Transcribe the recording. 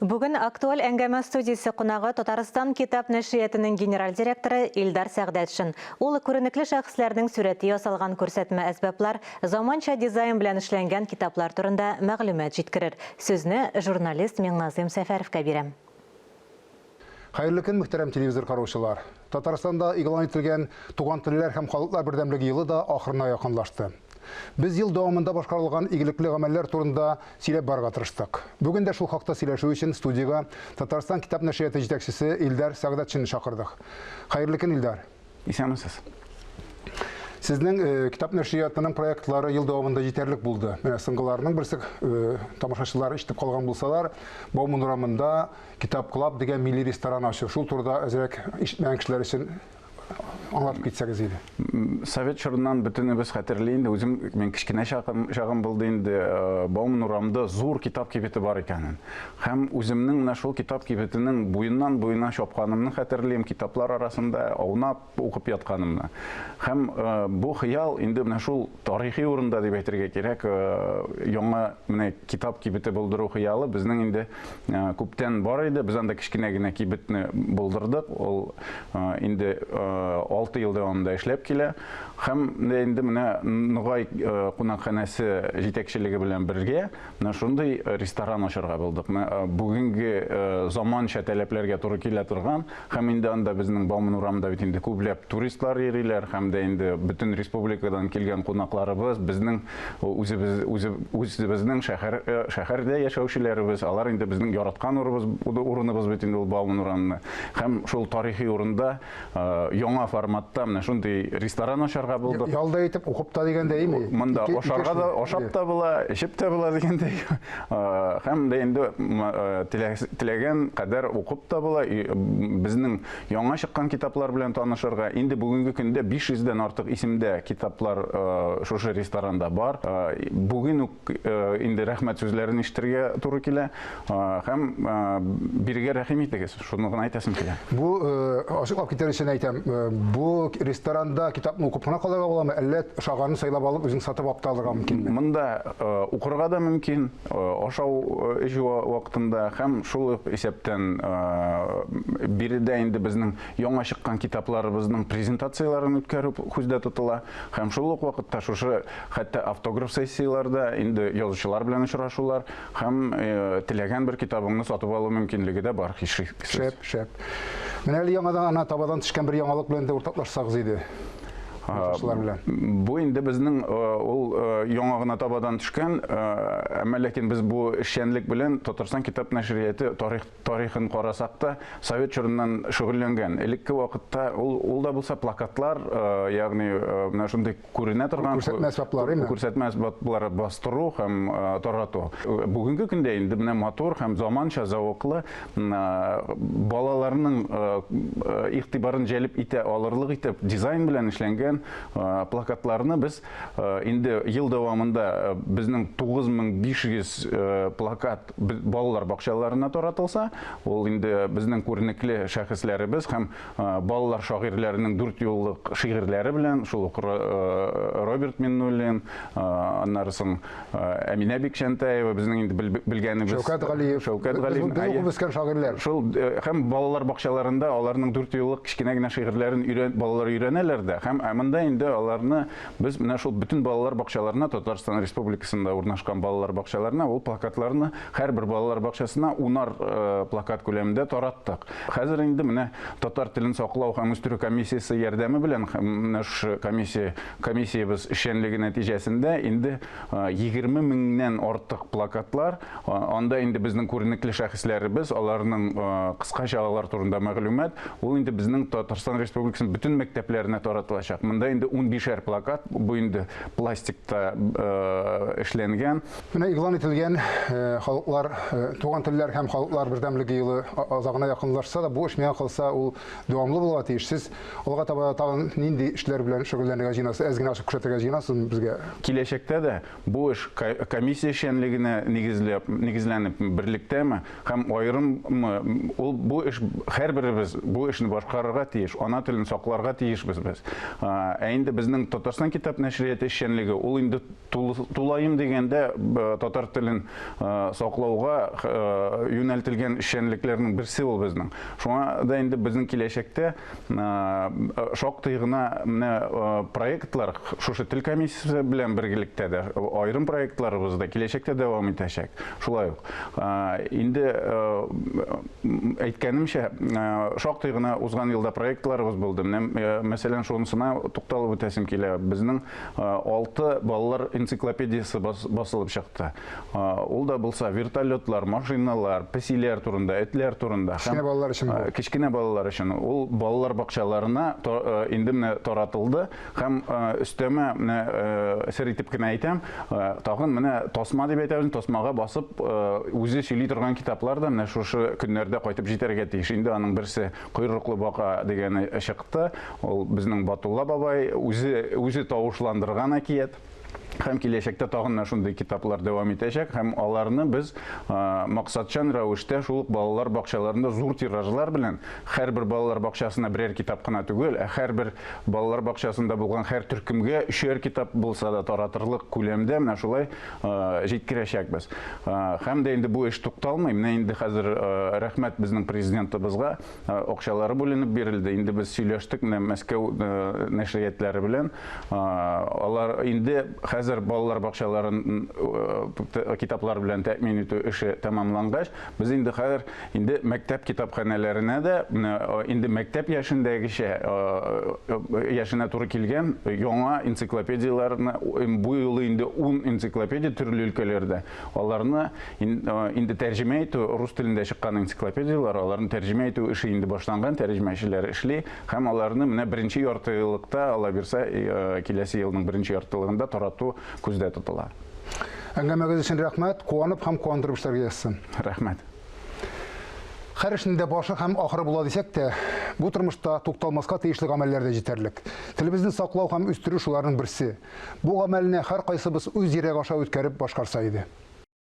Бүгін актуаль әңгәмә студиясы қунағы Татарстан китап нәшриятының генераль директоры Илдар Сәғдәтшин. Ул күренекле шәхесләрнең сүрәте ясалган күрсәтмә әсбаплар, заманча дизайн белән эшләнгән китаплар турында мәгълүмат җиткерер. Сүзне журналист Миңназым Сәфәровка бирәм. Хәерле көн, мөхтәрәм телевизор караучылар. Татарстанда игълан ителгән Туган телләр һәм халыклар бердәмлеге елы да ахырына якынлашты. Без ел дәвамында башкарылган игелекле гамәлләр турында сөйләп барырга тырыштык. Бүген дә шул хакта сөйләшү өчен студиягә Татарстан китап нәшрияты җитәкчесе Илдар Сәгъдәтшин чакырдык. Хәерле көн, Илдар. Исәнмесез. Сезнең китап нәшриятының проектлары ел дәвамында җитәрлек булды. Менә соңгыларның берсе тамашачылар ишетеп калган булсалар, Бауман урамында Китап Клаб дигән милли ресторан ачу. Шул турыда әзрәк ишетмәгән кешеләр өчен аңлатып китсәгез иде. Совет чорыннан бөтенебез хәтерле инде. Үзем мен кичкенә чагым булды инде. Бауман урамында зур китап кибете бар икәнен. Һәм үземнең менә шул китап кибетенең буеннан буена чапканымны хәтерлим, китаплар арасында аунап укып ятканымны. Һәм бу хыял инде менә шул тарихи урында дип әйтергә кирәк. Яңа менә китап кибете булдыру хыялы безнең инде күптән бар иде. Без анда кичкенә генә кибетне булдырдык. Ул инде 6 ел дәвамында эшләп килә. Һәм инде менә Нугай кунакханәсе җитәкчелеге белән бергә менә шундый ресторан ачарга булдык. Бүгенге заманча таләпләргә туры килә торган һәм инде анда безнең Бауман урамында бит инде күпләп туристлар йөриләр һәм дә инде бөтен республикадан килгән кунакларыбыз, безнең үзебезнең шәһәрдә яшәүчеләребез, алар инде безнең яраткан урыныбыз бит инде ул Бауман урамы. Һәм шул тарихи урында яңа форматта менә шундый ресторан ачарга булдык. Ялда итеп укып та дигәндәйме? Монда ашарга да, ашап та була, эчеп тә була дигәндәй. Һәм дә инде теләгән кадәр укып та була. Безнең яңа чыккан китаплар белән танышырга инде бүгенге көндә 500-дән артык исемдә китаплар шушы ресторанда бар. Бүген үк инде рәхмәт сүзләрен ишетергә туры килә. Һәм биргә рәхим итегез. Шуны гына әйтәсем килә. Бу ачыклап китәр өчен әйтәм. Бу ресторанда китапны укып кына калырга буламы, әллә шаганы сайлап алып үзең сатып алып та алырга мөмкинме? Монда укырга да мөмкин, ашау эҗү вакытында һәм шул исәптән биредә инде безнең яңа чыккан китапларыбызның презентацияларын үткәрү күздә тотыла. Һәм шул ук вакытта шушы хәтта автограф сессияларда инде язучылар белән очрашулар һәм теләгән бер китабыңны сатып алу мөмкинлеге дә бар. Шәп. Менә әле яңадан ана табадан төшкән бер яңалык белән дә уртаклашсагыз иде. Бу инде безнең ул яңа гына табадан төшкән, әмма ләкин без бу эшчәнлек белән Татарстан китап нәшрияты тарихын карасак та Совет чорыннан шөгыльләнгән. Элекке вакытта ул да булса плакатлар, ягъни менә шундый күренә торган күрсәтмә әсбаплары бастыру һәм тарату. Бүгенге көндә инде менә мотор һәм заманча зауыклы балаларның игътибарын җәлеп итә алырлык итеп дизайн белән эшләнгән плакатларны без инде ел дәвамында безнең 9500 плакат балалар бакчаларына таратылса, ул инде безнең күренекле шәхесләребез һәм балалар шагыйрьләренең 4 юллык шигырьләре белән, шул Роберт Миннуллин, аннары соң Әминә Бикшәнтәева, безнең инде белгәнебез Шәүкәт Галиев, шагыйрьләр. Шул һәм балалар бакчаларында аларның 4 юллык кичкенә генә шигырьләрен балалар өйрәнәләр дә. Һәм монда инде аларны без менә шул бөтен балалар бакчаларына, Татарстан Республикасында урнашкан балалар бакчаларына ул плакатларны һәрбер балалар бакчасына 10 плакат күләмендә тараттык. Хәзер инде менә татар телен саклау һәм үстерү комиссиясе ярдәме белән менә шу комиссиябыз эшчәнлеге нәтиҗәсендә инде 20 меңнән артык плакатлар, анда инде безнең күренекле шәхесләребез, аларның кыскача алар турында мәгълүмат, ул инде безнең Татарстан Республикасының бөтен мәктәпләренә таратылачак. Монда инде 15 плакат, бу инде пластикта эшләнгән. Менә игълан ителгән халыклар, туган телләр һәм халыклар бердәмлеге елы азагына якынлашса да, бу эш миңа калса ул дәвамлы булырга тиеш. Сез алга таба тагын нинди эшләр белән шөгыльләнергә җыенасыз, әз генә ачып күрсәтергә җыенасыз безгә? Киләчәктә дә бу эш комиссия эшчәнлегенә нигезләнеп берлектәме һәм аерым бу эш һәрберебез бу эшне башкарырга тиеш, ана телен сакларга тиешбез без. Инде безнең Татарстан китап нәшрияты эшчәнлеге ул инде тулайым дигәндә татар телен саклауга юнәлтелгән эшчәнлекләрнең берсе ул безнең. Шуңа да инде безнең киләчәктә шактый гына менә проектлар шушы тел комиссиясе белән бергәлектә дә аерым проектларыбыз да киләчәктә дәвам итәчәк. Шулай ук инде әйткәнемчә шактый гына узган елда проектларыбыз булды. Мәсәлән, шунысына тукталып үтәсем килә. Безнең 6 балалар энциклопедиясе басылып чыкты. Ул да булса вертолетлар, машиналар, песиләр турында, этләр турында. Кечкенә балалар өчен бу. Кечкенә балалар өчен. Ул балалар бакчаларына инде менә таратылды һәм өстәмә менә сер итеп кенә әйтәм, тагын менә тасма дип әйтәбез, тасмага басып үзе сөйли торган китаплар да менә шушы көннәрдә кайтып җитәргә тиеш. Инде аның берсе Койрыклы бака дигәне чыкты. Ул безнең Батулла бабай үзе тавышландырган әкият. Һәм киләчәктә тагын шундый китаплар дәвам итәчәк, һәм аларны без максатчан рәвештә шул балалар бакчаларында зур тиражлар белән һәрбер балалар бакчасына берәр китап кына түгел, һәрбер балалар бакчасында булган һәр төркемгә 3 китап булса да таратырлык күләмдә менә шулай җиткерәчәкбез. Һәм дә инде бу эш тукталмый. Менә инде хәзер рәхмәт безнең президентыбызга акчалары бүленеп бирелде. Инде без сөйләштек менә Мәскәү нәшриятләре белән. Алар инде хәзер балалар бакчаларын китаплар белән тәэмин итү эше тәмамлангач, без инде хәзер инде мәктәп китапханәләренә дә инде мәктәп яшенә туры килгән яңа энциклопедияларны бу елы инде 10 энциклопедия төрле өлкәләрдә. Аларны инде тәрҗемә итү, рус телендә чыккан энциклопедиялар, аларны тәрҗемә итү эше инде башланган, тәрҗемәчеләр эшли һәм аларны менә беренче яртылыкта, ала бирсә, киләсе елның беренче яртылыгында тарату күздә тотыла. Әңгәмәгез өчен рәхмәт, куанып һәм куандырып эшләргә язсын. Рәхмәт. Һәр эшнең башы һәм ахыры була дисәк тә, бу тормышта тукталмаска тиешле гамәлләр дә җитәрлек. Телебезне саклау һәм үстерү шуларның берсе. Бу гамәлне һәр кайсыбыз үз йөрәге аша үткәреп башкарса иде.